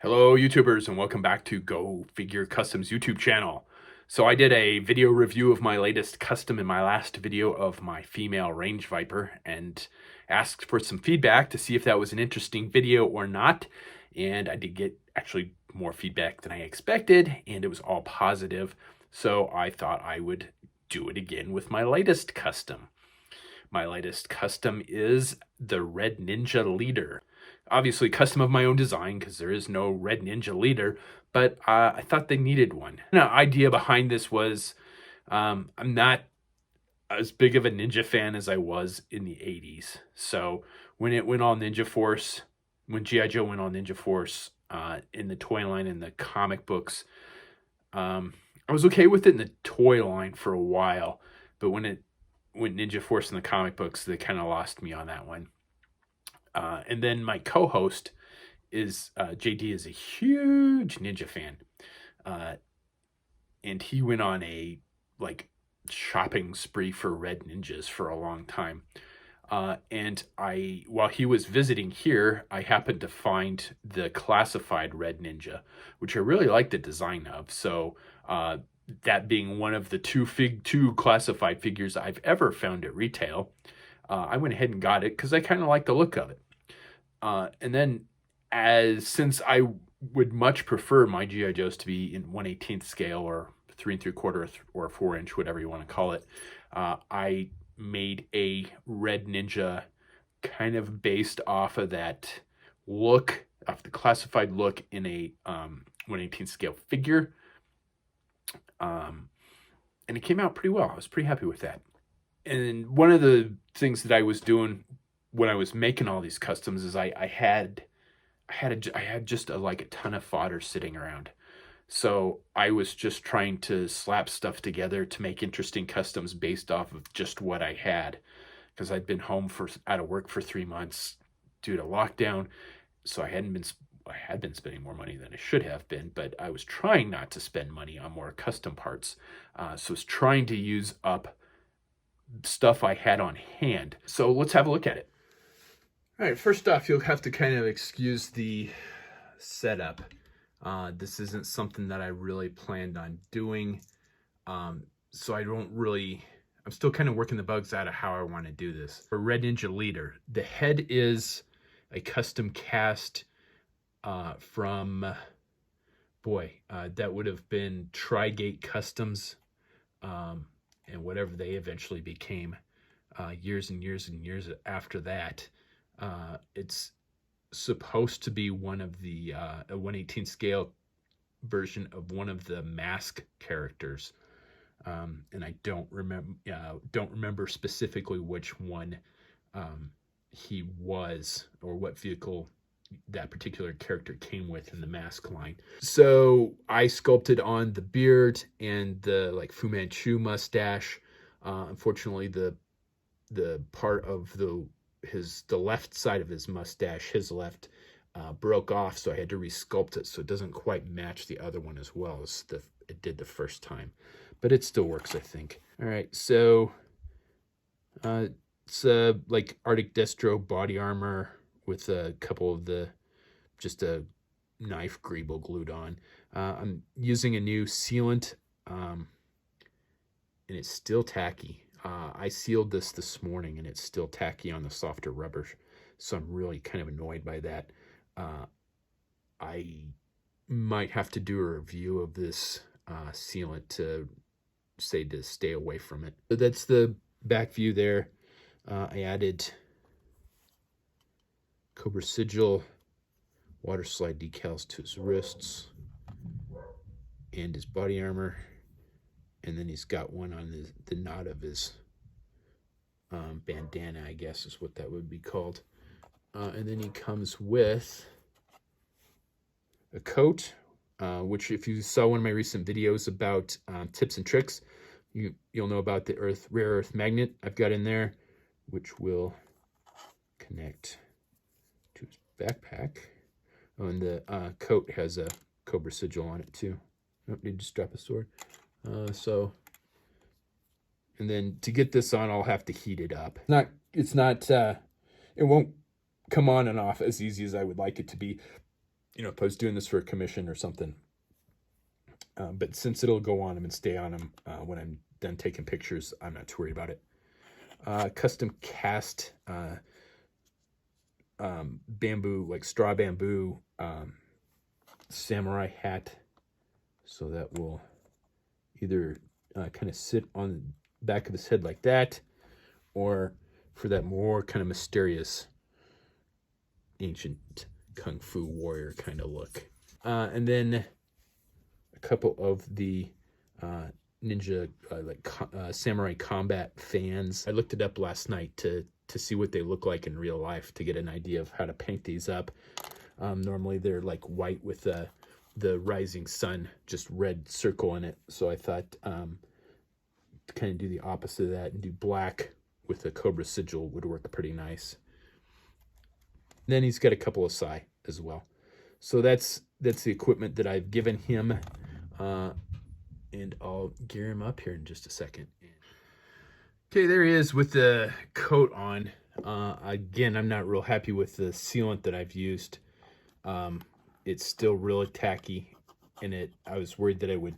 Hello YouTubers and welcome back to Go Figure Customs YouTube channel. So I did a video review of my latest custom in my last video of my female range viper and asked for some feedback to see if that was an interesting video or not. And I did get actually more feedback than I expected, and it was all positive. So I thought I would do it again with my latest custom. My latest custom is the Red Ninja Leader. Obviously custom of my own design because there is no Red Ninja Leader, but I thought they needed one. The idea behind this was I'm not as big of a ninja fan as I was in the 80s. So when it went on Ninja Force, when G.I. Joe went on Ninja Force in the toy line and the comic books, I was okay with it in the toy line for a while, but when it went Ninja Force in the comic books, they kind of lost me on that one. And then my co-host is JD is a huge ninja fan, and he went on a shopping spree for red ninjas for a long time. And while he was visiting here, I happened to find the classified red ninja, which I really like the design of. So that being one of the two classified figures I've ever found at retail, I went ahead and got it because I kind of like the look of it. And then, since I would much prefer my GI Joes to be in 1/18 scale or 3 3/4 or 4-inch, whatever you want to call it, I made a Red Ninja kind of based off of that look, of the classified look in a 1/18 scale figure. And it came out pretty well. I was pretty happy with that. And one of the things that I was doing when I was making all these customs is I had just a ton of fodder sitting around. So I was just trying to slap stuff together to make interesting customs based off of just what I had, because I'd been home out of work for 3 months due to lockdown. So I had been spending more money than I should have been, but I was trying not to spend money on more custom parts. So I was trying to use up stuff I had on hand. So let's have a look at it. All right, first off, you'll have to kind of excuse the setup. This isn't something that I really planned on doing. So I'm still kind of working the bugs out of how I want to do this. For Red Ninja Leader, the head is a custom cast from, that would have been Trigate Customs, and whatever they eventually became years and years and years after that. It's supposed to be one of the a 1/18 scale version of one of the Mask characters, and I don't remember specifically which one he was or what vehicle that particular character came with in the Mask line. So I sculpted on the beard and the Fu Manchu mustache. Unfortunately, the part of the left side of his mustache, his left, broke off, so I had to resculpt it so it doesn't quite match the other one as well as it did the first time, but it still works, I think. All right, so it's like Arctic Destro body armor with a couple of just a knife greeble glued on. I'm using a new sealant, and it's still tacky. I sealed this morning and it's still tacky on the softer rubber, so I'm really kind of annoyed by that. I might have to do a review of this sealant to stay away from it. So that's the back view there. I added Cobra Sigil water slide decals to his wrists and his body armor. And then he's got one on the knot of his bandana, I guess is what that would be called. And then he comes with a coat, which if you saw one of my recent videos about tips and tricks, you'll know about the rare earth magnet I've got in there, which will connect to his backpack. Oh, and the coat has a Cobra Sigil on it too. Don't need to strap a sword. And then to get this on, I'll have to heat it up. It won't come on and off as easy as I would like it to be. if I was doing this for a commission or something. But since it'll go on them and stay on them when I'm done taking pictures, I'm not too worried about it. Custom cast bamboo, like straw bamboo samurai hat. So that will either kind of sit on the back of his head like that, or for that more kind of mysterious ancient kung fu warrior kind of look. And then a couple of the ninja samurai combat fans. I looked it up last night to see what they look like in real life, to get an idea of how to paint these up. Normally they're like white with the rising sun, just red circle in it. So I thought to kind of do the opposite of that and do black with a cobra sigil would work pretty nice. Then he's got a couple of sai as well. So that's the equipment that I've given him. And I'll gear him up here in just a second. Okay, there he is with the coat on. Again, I'm not real happy with the sealant that I've used. It's still really tacky, and I was worried that I would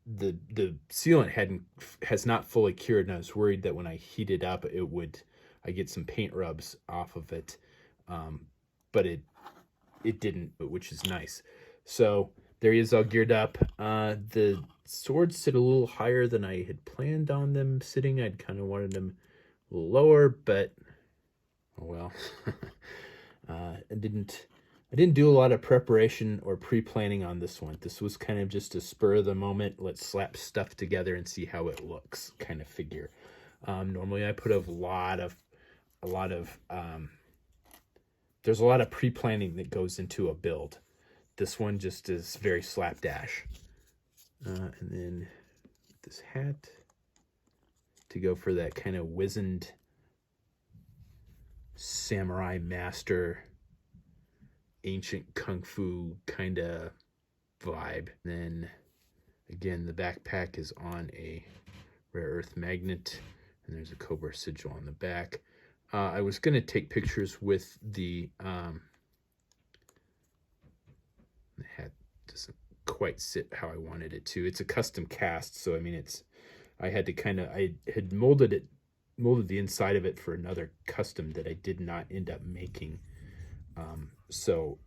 the sealant has not fully cured, and I was worried that when I heat it up I get some paint rubs off of it. But it didn't, which is nice. So there he is, all geared up. The swords sit a little higher than I had planned on them sitting. I'd kind of wanted them a little lower, but oh well. I didn't do a lot of preparation or pre-planning on this one. This was kind of just a spur of the moment, let's slap stuff together and see how it looks kind of figure. Normally I put a lot of there's a lot of pre-planning that goes into a build. This one just is very slapdash. And then this hat to go for that kind of wizened samurai master, ancient kung fu kind of vibe. Then again, the backpack is on a rare earth magnet, and there's a cobra sigil on the back. I was going to take pictures with the hat doesn't quite sit how I wanted it to. It's a custom cast, so I mean I had molded the inside of it for another custom that I did not end up making. So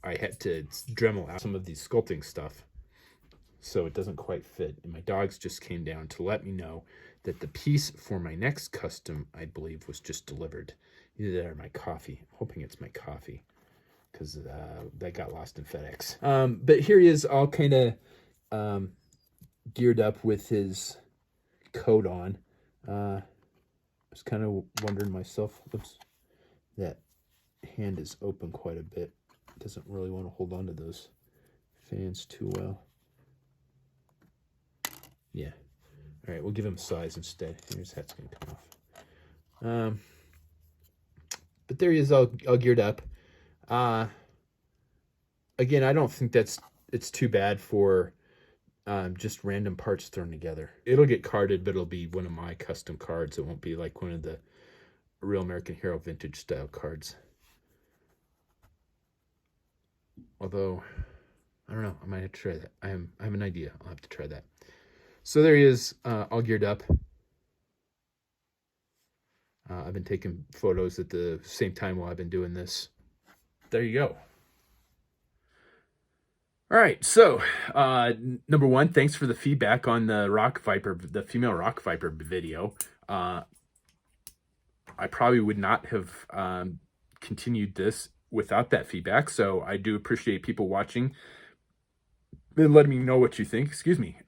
I had to Dremel out some of the sculpting stuff, so it doesn't quite fit. And my dogs just came down to let me know that the piece for my next custom, I believe, was just delivered. Either that or my coffee. I'm hoping it's my coffee, because that got lost in FedEx. But here he is, all kind of geared up with his coat on. I was kind of wondering myself, oops, that hand is open quite a bit. Doesn't really want to hold on to those fans too well. Yeah. All right, we'll give him size instead. His hat's going to come off. But there he is, all geared up. Again, I don't think it's too bad for just random parts thrown together. It'll get carded, but it'll be one of my custom cards. It won't be like one of the Real American Hero vintage style cards. Although, I don't know, I might have to try that. I have an idea. I'll have to try that. So there he is, all geared up. I've been taking photos at the same time while I've been doing this. There you go. All right, so number one, thanks for the feedback on the Rock Viper, the female Rock Viper video. I probably would not have continued this without that feedback, so I do appreciate people watching and letting me know what you think. Excuse me.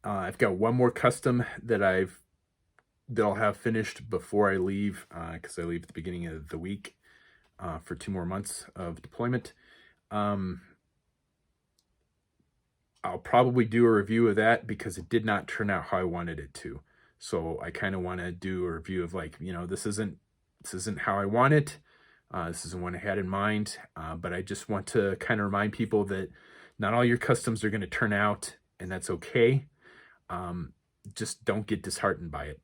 I've got one more custom that I'll have finished before I leave, because I leave at the beginning of the week for 2 more months of deployment. I'll probably do a review of that because it did not turn out how I wanted it to. So I kind of want to do a review of, like, this isn't how I want it. This isn't what I had in mind. But I just want to kind of remind people that not all your customs are going to turn out, and that's okay. Just don't get disheartened by it.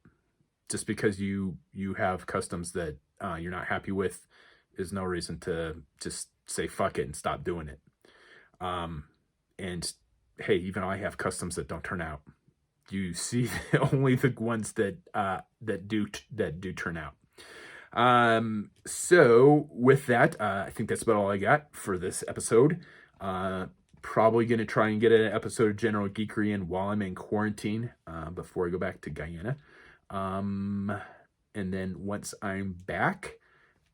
Just because you have customs that you're not happy with, is no reason to just say fuck it and stop doing it. And hey, even I have customs that don't turn out. You see only the ones that do turn out. So with that, I think that's about all I got for this episode. Probably going to try and get an episode of General Geekery in while I'm in quarantine, before I go back to Guyana. And then once I'm back,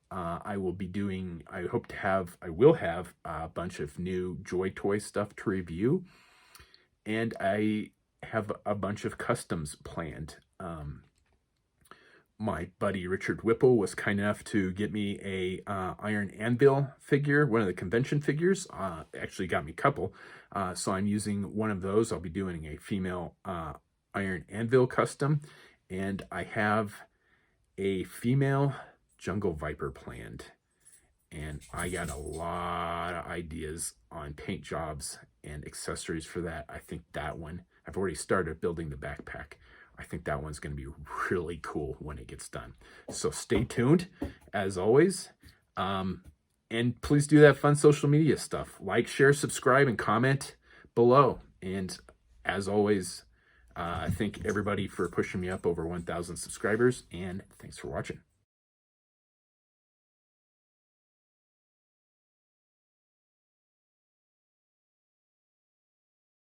I will have a bunch of new Joy Toy stuff to review. And I have a bunch of customs planned. My buddy Richard Whipple was kind enough to get me a Iron Anvil figure, one of the convention figures. Actually got me a couple. So I'm using one of those. I'll be doing a female Iron Anvil custom. And I have a female Jungle Viper planned. And I got a lot of ideas on paint jobs and accessories for that. I think that one, I've already started building the backpack. I think that one's going to be really cool when it gets done. So stay tuned, as always. And please do that fun social media stuff. Like, share, subscribe, and comment below. And as always, I thank everybody for pushing me up over 1,000 subscribers. And thanks for watching.